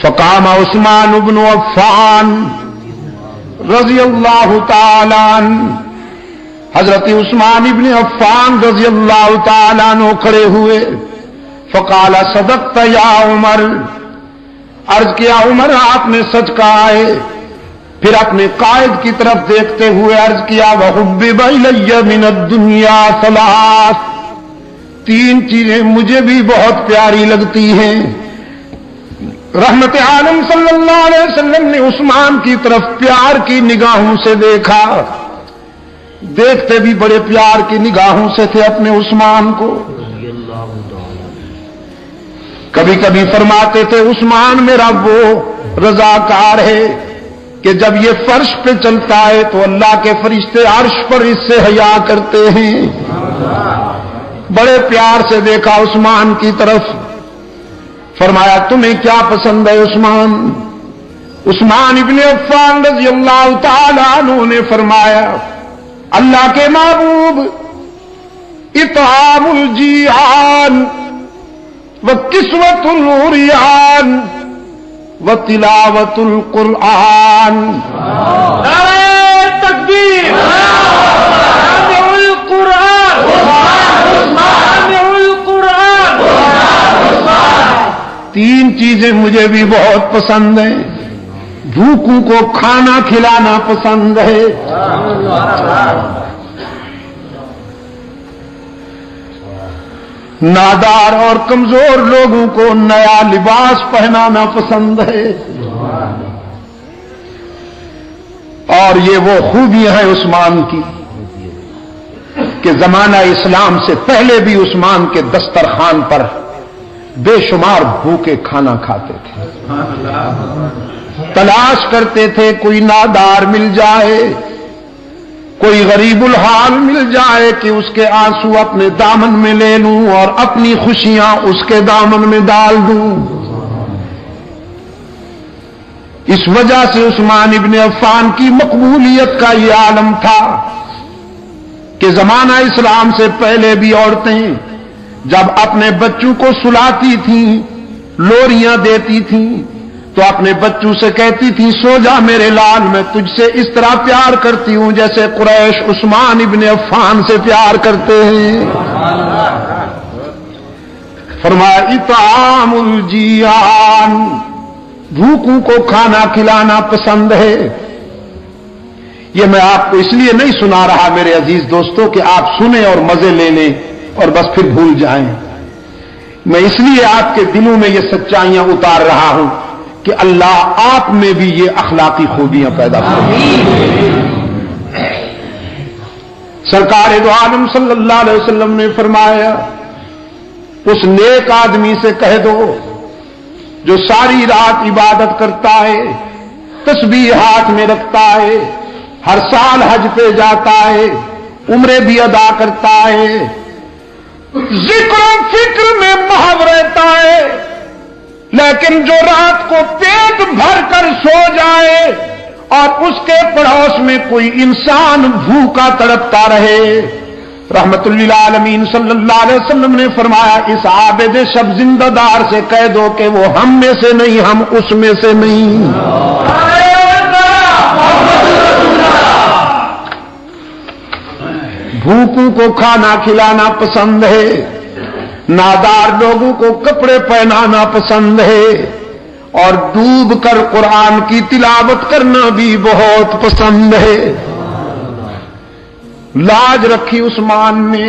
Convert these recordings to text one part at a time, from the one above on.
فقام عثمان بن عفان رضی اللہ تعالی عنہ، حضرت عثمان ابن عفان رضی اللہ تعالی عنہ کھڑے ہوئے. فقال صدقت یا عمر، عرض کیا عمر آپ نے سچ کہا ہے. پھر اپنے قائد کی طرف دیکھتے ہوئے عرض کیا وحبب الی من الدنیا ثلاث، تین چیزیں مجھے بھی بہت پیاری لگتی ہیں. رحمت عالم صلی اللہ علیہ وسلم نے عثمان کی طرف پیار کی نگاہوں سے دیکھا، دیکھتے بھی بڑے پیار کی نگاہوں سے تھے اپنے عثمان کو. کبھی کبھی فرماتے تھے عثمان میرا وہ رضاکار ہے کہ جب یہ فرش پہ چلتا ہے تو اللہ کے فرشتے عرش پر اس سے حیا کرتے ہیں. بڑے پیار سے دیکھا عثمان کی طرف. فرمایا تمہیں کیا پسند ہے عثمان؟ عثمان ابن عفان رضی اللہ تعالی عنہ نے فرمایا اللہ کے محبوب اطعام الجیعان وکسوۃ العریان وتلاوۃ القرآن. نعرہ تکبیر، سامع القرآن، سامع القرآن. تین چیزیں مجھے بھی بہت پسند ہیں. بھوکوں کو کھانا کھلانا پسند ہے، نادار اور کمزور لوگوں کو نیا لباس پہنانا پسند ہے. اور یہ وہ خوبیاں ہیں عثمان کی کہ زمانہ اسلام سے پہلے بھی عثمان کے دسترخوان پر بے شمار بھوکے کھانا کھاتے تھے. تلاش کرتے تھے کوئی نادار مل جائے، کوئی غریب الحال مل جائے کہ اس کے آنسو اپنے دامن میں لے لوں اور اپنی خوشیاں اس کے دامن میں ڈال دوں. اس وجہ سے عثمان ابن عفان کی مقبولیت کا یہ عالم تھا کہ زمانہ اسلام سے پہلے بھی عورتیں جب اپنے بچوں کو سلاتی تھیں، لوریاں دیتی تھیں، تو اپنے بچوں سے کہتی تھی سو جا میرے لال، میں تجھ سے اس طرح پیار کرتی ہوں جیسے قریش عثمان ابن عفان سے پیار کرتے ہیں. فرمایا اطعام الجیعان، بھوکوں کو کھانا کھلانا پسند ہے. یہ میں آپ کو اس لیے نہیں سنا رہا میرے عزیز دوستوں کہ آپ سنیں اور مزے لے لیں اور بس پھر بھول جائیں. میں اس لیے آپ کے دلوں میں یہ سچائیاں اتار رہا ہوں کہ اللہ آپ میں بھی یہ اخلاقی خوبیاں پیدا کریں. سرکار دو عالم صلی اللہ علیہ وسلم نے فرمایا اس نیک آدمی سے کہہ دو جو ساری رات عبادت کرتا ہے، تسبیح ہاتھ میں رکھتا ہے، ہر سال حج پہ جاتا ہے، عمرے بھی ادا کرتا ہے، ذکر و فکر میں محو رہتا ہے، لیکن جو رات کو پیٹ بھر کر سو جائے اور اس کے پڑوس میں کوئی انسان بھوکا تڑپتا رہے، رحمت للعالمین صلی اللہ علیہ وسلم نے فرمایا اس عابد شب زندہ دار سے کہہ دو کہ وہ ہم میں سے نہیں، ہم اس میں سے نہیں. بھوکوں کو کھانا کھلانا پسند ہے، نادار لوگوں کو کپڑے پہنانا پسند ہے، اور ڈوب کر قرآن کی تلاوت کرنا بھی بہت پسند ہے. لاج رکھی عثمان نے،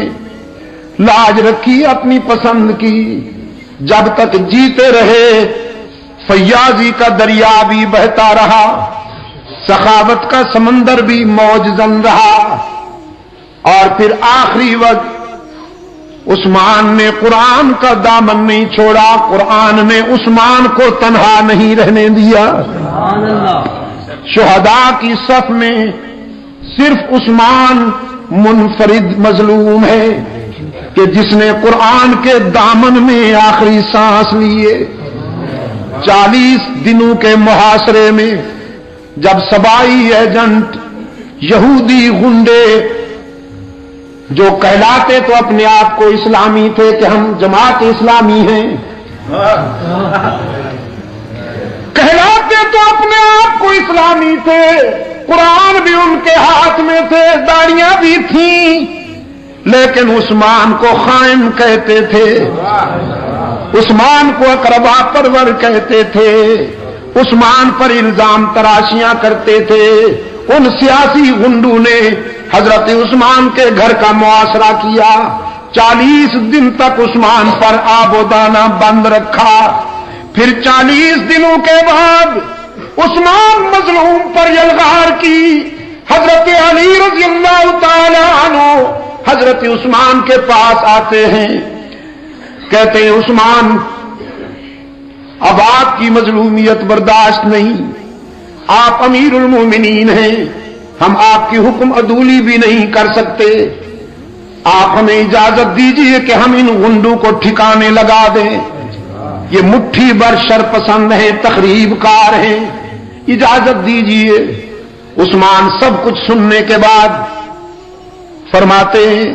لاج رکھی اپنی پسند کی. جب تک جیتے رہے فیاضی کا دریا بھی بہتا رہا، سخاوت کا سمندر بھی موج زن رہا، اور پھر آخری وقت عثمان نے قرآن کا دامن نہیں چھوڑا، قرآن نے عثمان کو تنہا نہیں رہنے دیا. شہداء کی صف میں صرف عثمان منفرد مظلوم ہے کہ جس نے قرآن کے دامن میں آخری سانس لیے. 40 دنوں کے محاصرے میں جب سبائی ایجنٹ یہودی گنڈے جو کہلاتے تو اپنے آپ کو اسلامی تھے کہ ہم جماعت اسلامی ہیں، کہلاتے تو اپنے آپ کو اسلامی تھے، قرآن بھی ان کے ہاتھ میں تھے، داڑیاں بھی تھیں، لیکن عثمان کو خائن کہتے تھے، عثمان کو اقربا پرور کہتے تھے، عثمان پر الزام تراشیاں کرتے تھے۔ ان سیاسی غنڈوں نے حضرت عثمان کے گھر کا محاصرہ کیا، 40 دن تک عثمان پر آب و دانہ بند رکھا، پھر 40 دنوں کے بعد عثمان مظلوم پر یلغار کی۔ حضرت علی رضی اللہ تعالی عنہ حضرت عثمان کے پاس آتے ہیں، کہتے ہیں عثمان اب آپ کی مظلومیت برداشت نہیں، آپ امیر المومنین ہیں، ہم آپ کی حکم عدولی بھی نہیں کر سکتے، آپ ہمیں اجازت دیجیے کہ ہم ان غنڈوں کو ٹھکانے لگا دیں، یہ مٹھی بھر شرپسند ہیں، تخریب کار ہیں، اجازت دیجیے۔ عثمان سب کچھ سننے کے بعد فرماتے ہیں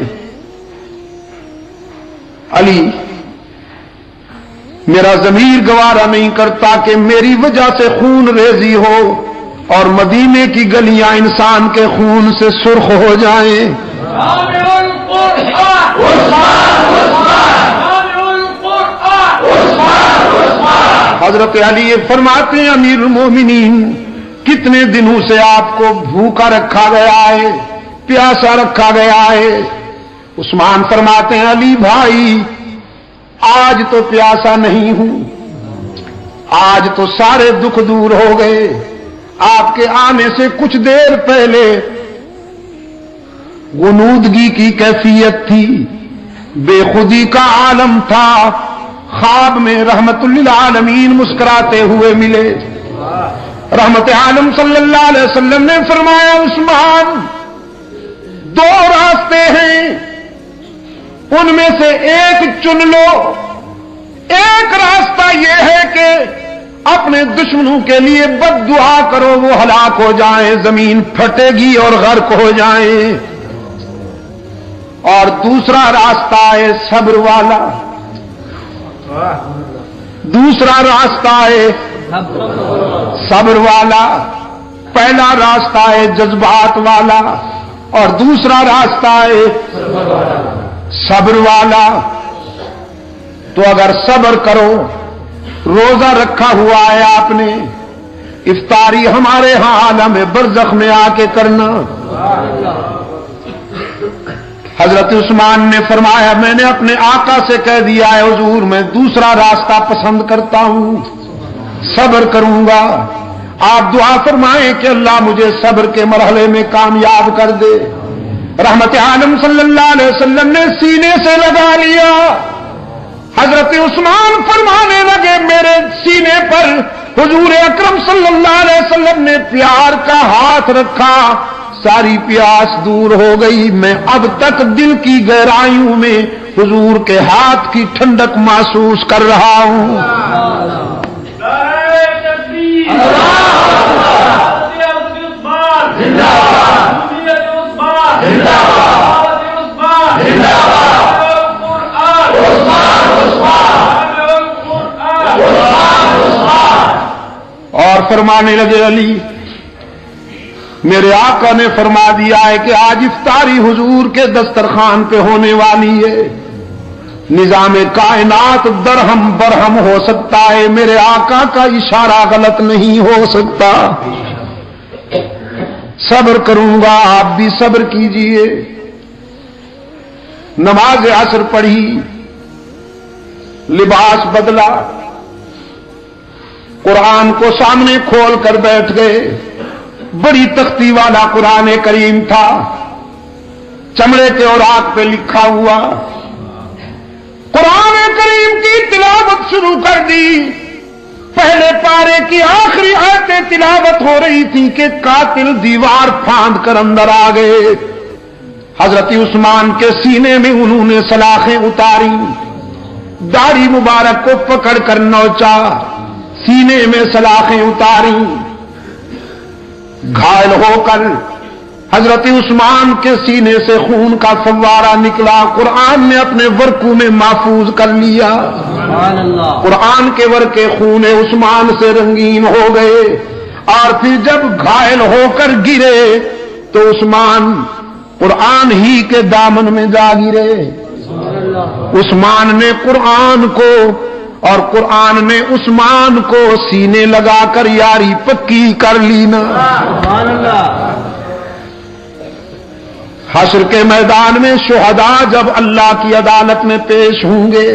علی میرا ضمیر گوارا نہیں کرتا کہ میری وجہ سے خون ریزی ہو اور مدینے کی گلیاں انسان کے خون سے سرخ ہو جائیں۔ حضرت علی فرماتے ہیں امیر المومنین کتنے دنوں سے آپ کو بھوکا رکھا گیا ہے، پیاسا رکھا گیا ہے؟ عثمان فرماتے ہیں علی بھائی آج تو پیاسا نہیں ہوں، آج تو سارے دکھ دور ہو گئے، آپ کے آنے سے کچھ دیر پہلے غنودگی کی کیفیت تھی، بے خودی کا عالم تھا، خواب میں رحمت للعالمین مسکراتے ہوئے ملے۔ رحمت عالم صلی اللہ علیہ وسلم نے فرمایا عثمان 2 راستے ہیں، ان میں سے ایک چن لو، ایک راستہ یہ ہے کہ اپنے دشمنوں کے لیے بد دعا کرو، وہ ہلاک ہو جائیں، زمین پھٹے گی اور غرق ہو جائیں، اور دوسرا راستہ ہے صبر والا، دوسرا راستہ ہے صبر والا، پہلا راستہ ہے جذبات والا اور دوسرا راستہ ہے صبر والا۔ تو اگر صبر کرو، روزہ رکھا ہوا ہے آپ نے، افطاری ہمارے ہاں عالم برزخ میں آ کے کرنا۔ حضرت عثمان نے فرمایا میں نے اپنے آقا سے کہہ دیا ہے حضور میں دوسرا راستہ پسند کرتا ہوں، صبر کروں گا، آپ دعا فرمائیں کہ اللہ مجھے صبر کے مرحلے میں کامیاب کر دے۔ رحمت عالم صلی اللہ علیہ وسلم نے سینے سے لگا لیا، حضرت عثمان فرمانے لگے میرے سینے پر حضور اکرم صلی اللہ علیہ وسلم نے پیار کا ہاتھ رکھا، ساری پیاس دور ہو گئی، میں اب تک دل کی گہرائیوں میں حضور کے ہاتھ کی ٹھنڈک محسوس کر رہا ہوں۔ اور فرمانے لگے علی میرے آقا نے فرما دیا ہے کہ آج افطاری حضور کے دسترخوان پہ ہونے والی ہے، نظام کائنات درہم برہم ہو سکتا ہے، میرے آقا کا اشارہ غلط نہیں ہو سکتا، صبر کروں گا، آپ بھی صبر کیجئے۔ نماز عصر پڑھی، لباس بدلا، قرآن کو سامنے کھول کر بیٹھ گئے، بڑی تختی والا قرآن کریم تھا، چمڑے کے اوراق پہ لکھا ہوا، قرآن کریم کی تلاوت شروع کر دی۔ پہلے پارے کی آخری آیتیں تلاوت ہو رہی تھی کہ قاتل دیوار پھاند کر اندر آ گئے۔ حضرت عثمان کے سینے میں انہوں نے سلاخیں اتاری، داڑھی مبارک کو پکڑ کر نوچا، سینے میں سلاخیں اتاری، گھائل ہو کر حضرت عثمان کے سینے سے خون کا فوارہ نکلا، قرآن نے اپنے ورقوں میں محفوظ کر لیا۔ قرآن کے ورقے خون عثمان سے رنگین ہو گئے، اور پھر جب گھائل ہو کر گرے تو عثمان قرآن ہی کے دامن میں جا گرے۔ عثمان نے قرآن کو اور قرآن نے عثمان کو سینے لگا کر یاری پکی کر لی نا۔ حشر کے میدان میں شہداء جب اللہ کی عدالت میں پیش ہوں گے،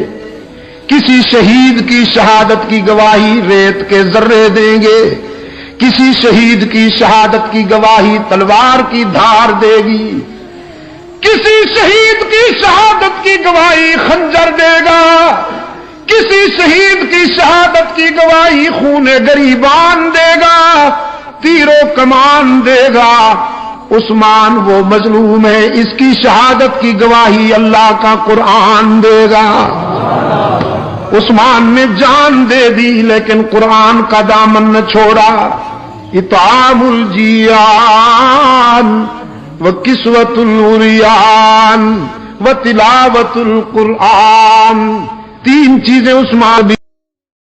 کسی شہید کی شہادت کی گواہی ریت کے ذرے دیں گے، کسی شہید کی شہادت کی گواہی تلوار کی دھار دے گی، کسی شہید کی شہادت کی گواہی خنجر دے گا، کسی شہید کی شہادت کی گواہی خون گریبان دے گا، تیر و کمان دے گا۔ عثمان وہ مظلوم ہے، اس کی شہادت کی گواہی اللہ کا قرآن دے گا۔ عثمان نے جان دے دی لیکن قرآن کا دامن نہ چھوڑا۔ اطعام الجیان وکسوۃ العریان وتلاوۃ القرآن، تین چیزیں عثمان